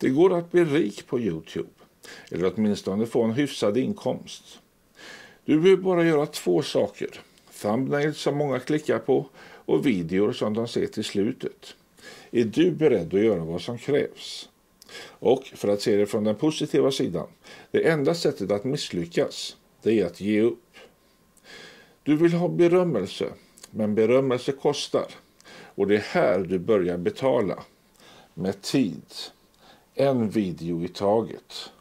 Det går att bli rik på YouTube, eller åtminstone få en hyfsad inkomst. Du behöver bara göra 2 saker. Thumbnails som många klickar på och videor som de ser till slutet. Är du beredd att göra vad som krävs? Och för att se det från den positiva sidan, det enda sättet att misslyckas, det är att ge upp. Du vill ha berömmelse, men berömmelse kostar. Och det är här du börjar betala. Med tid. En video i taget.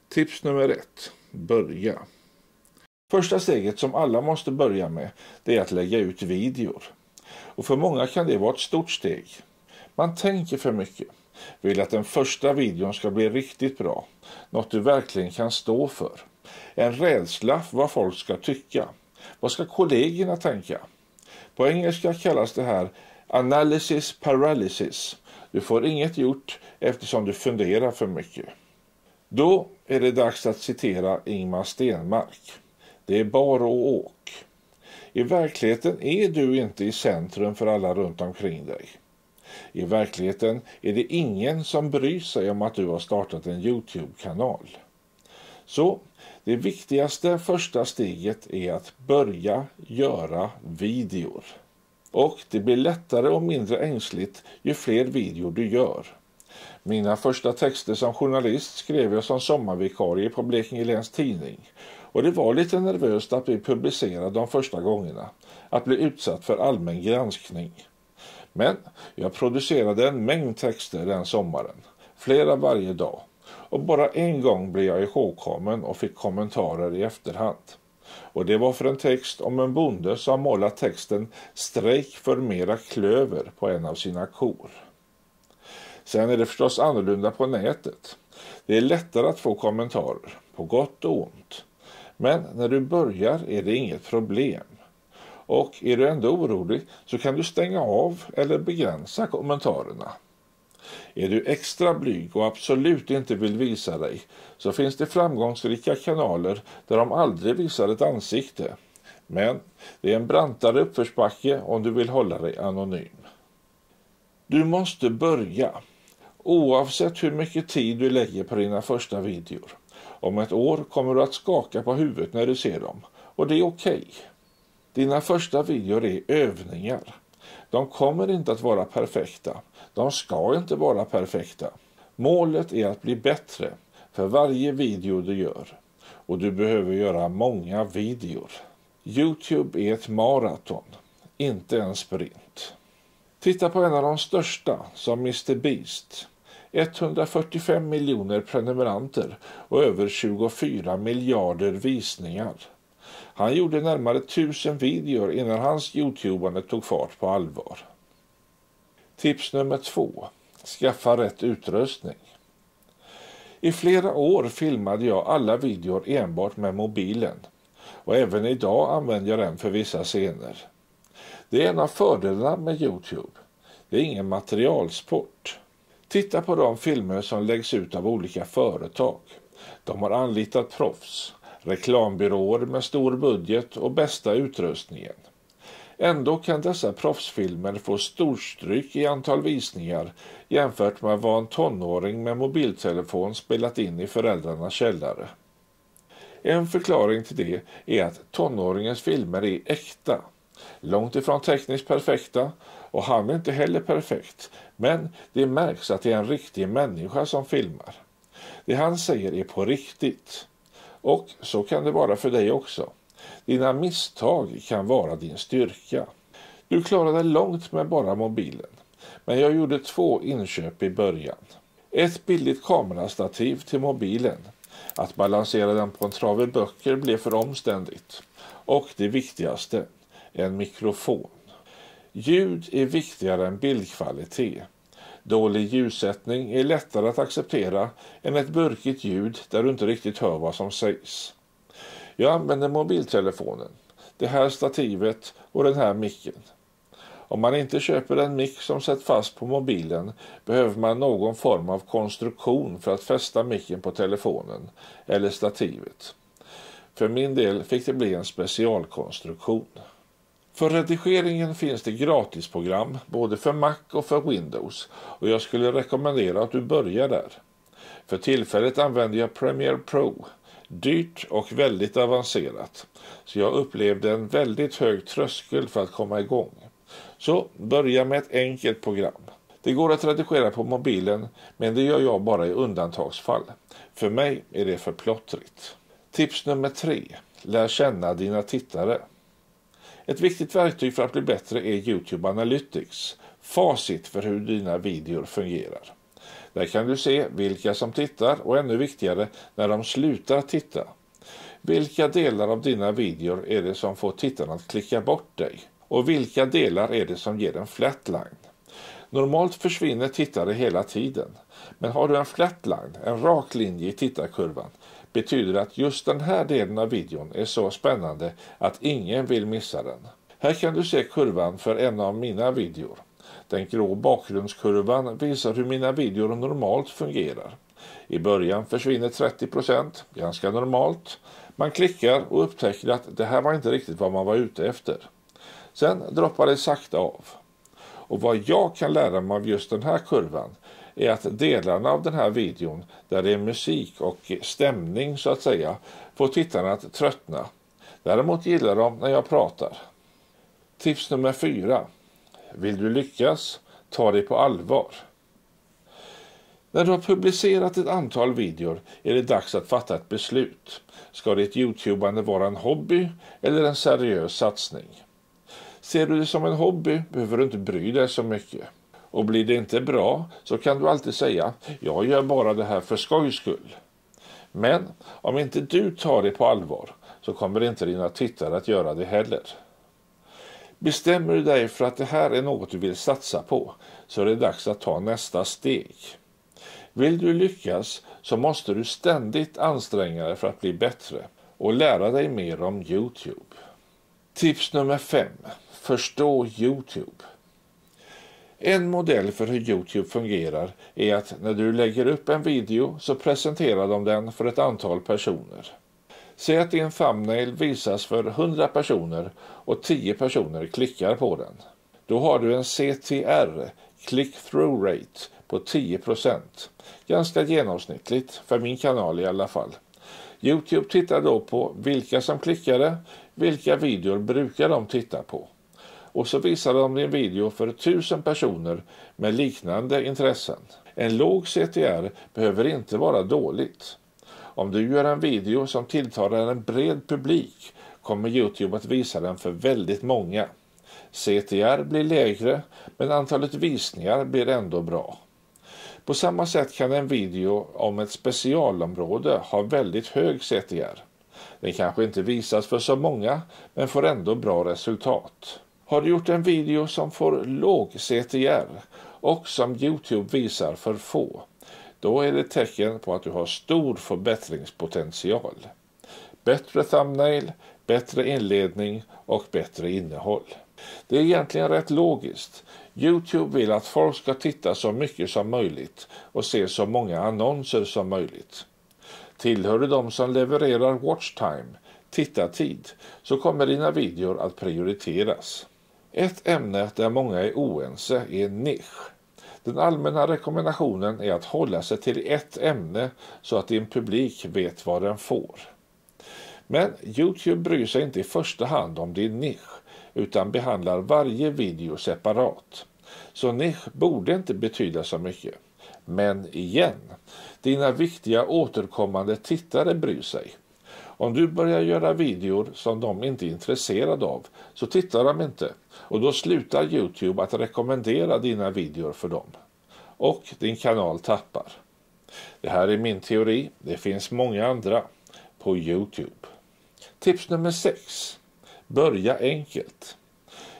Tips nummer 1. Börja. Första steget som alla måste börja med, det är att lägga ut videor. Och för många kan det vara ett stort steg. Man tänker för mycket. Vill att den första videon ska bli riktigt bra. Något du verkligen kan stå för. En rädsla för vad folk ska tycka. Vad ska kollegorna tänka? På engelska kallas det här analysis paralysis. Du får inget gjort eftersom du funderar för mycket. Då är det dags att citera Ingmar Stenmark. Det är bara att åk. I verkligheten är du inte i centrum för alla runt omkring dig. I verkligheten är det ingen som bryr sig om att du har startat en YouTube-kanal. Så det viktigaste första steget är att börja göra videor. Och det blir lättare och mindre ängsligt ju fler videor du gör. Mina första texter som journalist skrev jag som sommarvikarie på Blekinge Läns Tidning. Och det var lite nervöst att bli publicerad de första gångerna. Att bli utsatt för allmän granskning. Men jag producerade en mängd texter den sommaren. Flera varje dag. Och bara en gång blev jag ihågkommen och fick kommentarer i efterhand. Och det var för en text om en bonde som målat texten "Strejk för mera klöver" på en av sina kor. Sen är det förstås annorlunda på nätet. Det är lättare att få kommentarer, på gott och ont. Men när du börjar är det inget problem. Och är du ändå orolig så kan du stänga av eller begränsa kommentarerna. Är du extra blyg och absolut inte vill visa dig så finns det framgångsrika kanaler där de aldrig visar ett ansikte. Men det är en brantare uppförsbacke om du vill hålla dig anonym. Du måste börja. Oavsett hur mycket tid du lägger på dina första videor. Om ett år kommer du att skaka på huvudet när du ser dem. Och det är okej. Dina första videor är övningar. De kommer inte att vara perfekta. De ska inte vara perfekta. Målet är att bli bättre för varje video du gör. Och du behöver göra många videor. YouTube är ett maraton, inte en sprint. Titta på en av de största, som Mr. Beast. 145 miljoner prenumeranter och över 24 miljarder visningar. Han gjorde närmare 1000 videor innan hans YouTubande tog fart på allvar. Tips nummer 2. Skaffa rätt utrustning. I flera år filmade jag alla videor enbart med mobilen. Och även idag använder jag den för vissa scener. Det är en av fördelarna med YouTube. Det är ingen materialsport. Titta på de filmer som läggs ut av olika företag. De har anlitat proffs, reklambyråer med stor budget och bästa utrustningen. Ändå kan dessa proffsfilmer få storstryk i antal visningar jämfört med vad en tonåring med mobiltelefon spelat in i föräldrarnas källare. En förklaring till det är att tonåringens filmer är äkta. Långt ifrån tekniskt perfekta och han är inte heller perfekt, men det märks att det är en riktig människa som filmar. Det han säger är på riktigt. Och så kan det vara för dig också. Dina misstag kan vara din styrka. Du klarade långt med bara mobilen, men jag gjorde 2 inköp i början. Ett billigt kamerastativ till mobilen. Att balansera den på en trave böcker blev för omständigt. Och det viktigaste, en mikrofon. Ljud är viktigare än bildkvalitet. Dålig ljussättning är lättare att acceptera än ett burkigt ljud där du inte riktigt hör vad som sägs. Jag använder mobiltelefonen, det här stativet och den här micken. Om man inte köper en mick som sätts fast på mobilen behöver man någon form av konstruktion för att fästa micken på telefonen eller stativet. För min del fick det bli en specialkonstruktion. För redigeringen finns det gratisprogram både för Mac och för Windows och jag skulle rekommendera att du börjar där. För tillfället använder jag Premiere Pro, dyrt och väldigt avancerat, så jag upplevde en väldigt hög tröskel för att komma igång. Så börja med ett enkelt program. Det går att redigera på mobilen, men det gör jag bara i undantagsfall. För mig är det för plottrigt. Tips nummer 3. Lär känna dina tittare. Ett viktigt verktyg för att bli bättre är YouTube Analytics, facit för hur dina videor fungerar. Där kan du se vilka som tittar och ännu viktigare när de slutar titta. Vilka delar av dina videor är det som får tittarna att klicka bort dig? Och vilka delar är det som ger en flatline? Normalt försvinner tittare hela tiden, men har du en flatline, en rak linje i tittarkurvan, betyder det att just den här delen av videon är så spännande att ingen vill missa den. Här kan du se kurvan för en av mina videor. Den grå bakgrundskurvan visar hur mina videor normalt fungerar. I början försvinner 30%, ganska normalt. Man klickar och upptäcker att det här var inte riktigt vad man var ute efter. Sen droppar det sakta av. Och vad jag kan lära mig av just den här kurvan är att delarna av den här videon där det är musik och stämning så att säga får tittarna att tröttna. Däremot gillar de när jag pratar. Tips nummer 4. Vill du lyckas? Ta det på allvar. När du har publicerat ett antal videor är det dags att fatta ett beslut. Ska ditt YouTubande vara en hobby eller en seriös satsning? Ser du det som en hobby behöver du inte bry dig så mycket. Och blir det inte bra så kan du alltid säga, jag gör bara det här för skojs skull. Men om inte du tar det på allvar så kommer inte dina tittare att göra det heller. Bestämmer du dig för att det här är något du vill satsa på så är det dags att ta nästa steg. Vill du lyckas så måste du ständigt anstränga dig för att bli bättre och lära dig mer om YouTube. Tips nummer 5. Förstå YouTube. En modell för hur YouTube fungerar är att när du lägger upp en video så presenterar de den för ett antal personer. Säg att din thumbnail visas för 100 personer och 10 personer klickar på den. Då har du en CTR, click-through rate, på 10%. Ganska genomsnittligt, för min kanal i alla fall. YouTube tittar då på vilka som klickade, vilka videor brukar de titta på. Och så visar de din video för 1000 personer med liknande intressen. En låg CTR behöver inte vara dåligt. Om du gör en video som tilltalar en bred publik kommer YouTube att visa den för väldigt många. CTR blir lägre men antalet visningar blir ändå bra. På samma sätt kan en video om ett specialområde ha väldigt hög CTR. Den kanske inte visas för så många men får ändå bra resultat. Har du gjort en video som får låg CTR och som YouTube visar för få, då är det tecken på att du har stor förbättringspotential. Bättre thumbnail, bättre inledning och bättre innehåll. Det är egentligen rätt logiskt. YouTube vill att folk ska titta så mycket som möjligt och se så många annonser som möjligt. Tillhör du de som levererar watchtime, tittartid, så kommer dina videor att prioriteras. Ett ämne där många är oense är nisch. Den allmänna rekommendationen är att hålla sig till ett ämne så att din publik vet vad den får. Men YouTube bryr sig inte i första hand om din nisch utan behandlar varje video separat. Så nisch borde inte betyda så mycket. Men igen, dina viktiga återkommande tittare bryr sig. Om du börjar göra videor som de inte är intresserade av så tittar de inte och då slutar YouTube att rekommendera dina videor för dem. Och din kanal tappar. Det här är min teori, det finns många andra på YouTube. Tips nummer 6. Börja enkelt.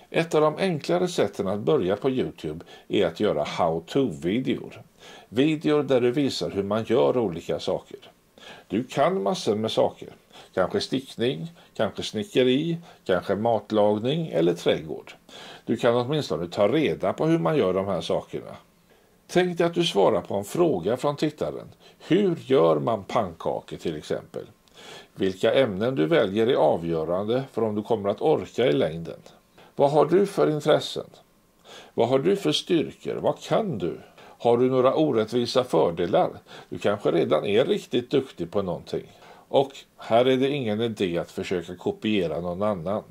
Ett av de enklare sätten att börja på YouTube är att göra how-to-videor. Videor där du visar hur man gör olika saker. Du kan massor med saker. Kanske stickning, kanske snickeri, kanske matlagning eller trädgård. Du kan åtminstone ta reda på hur man gör de här sakerna. Tänk dig att du svarar på en fråga från tittaren. Hur gör man pannkakor till exempel? Vilka ämnen du väljer är avgörande för om du kommer att orka i längden. Vad har du för intressen? Vad har du för styrkor? Vad kan du? Har du några orättvisa fördelar? Du kanske redan är riktigt duktig på någonting. Och här är det ingen idé att försöka kopiera någon annan,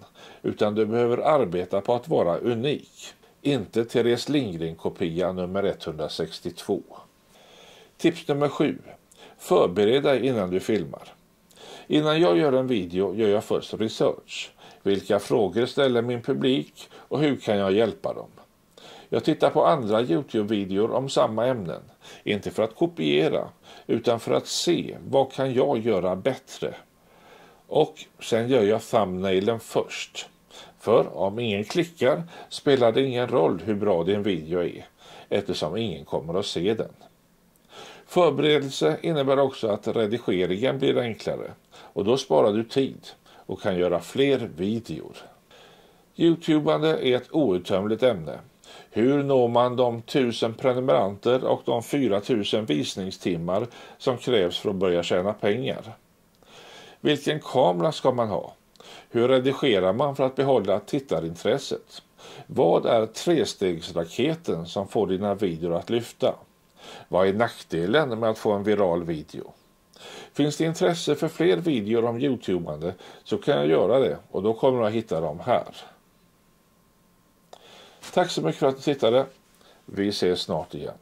utan du behöver arbeta på att vara unik. Inte Therese Lindgren-kopia nummer 162. Tips nummer 7. Förbered dig innan du filmar. Innan jag gör en video gör jag först research. Vilka frågor ställer min publik och hur kan jag hjälpa dem? Jag tittar på andra YouTube-videor om samma ämnen. Inte för att kopiera, utan för att se vad kan jag göra bättre. Och sen gör jag thumbnailen först. För om ingen klickar spelar det ingen roll hur bra din video är, eftersom ingen kommer att se den. Förberedelse innebär också att redigeringen blir enklare och då sparar du tid och kan göra fler videor. YouTubande är ett outtömligt ämne. Hur når man de 1000 prenumeranter och de 4000 visningstimmar som krävs för att börja tjäna pengar? Vilken kamera ska man ha? Hur redigerar man för att behålla tittarintresset? Vad är trestegsraketen som får dina videor att lyfta? Vad är nackdelen med att få en viral video? Finns det intresse för fler videor om YouTubande så kan jag göra det och då kommer du att hitta dem här. Tack så mycket för att du tittade. Vi ses snart igen.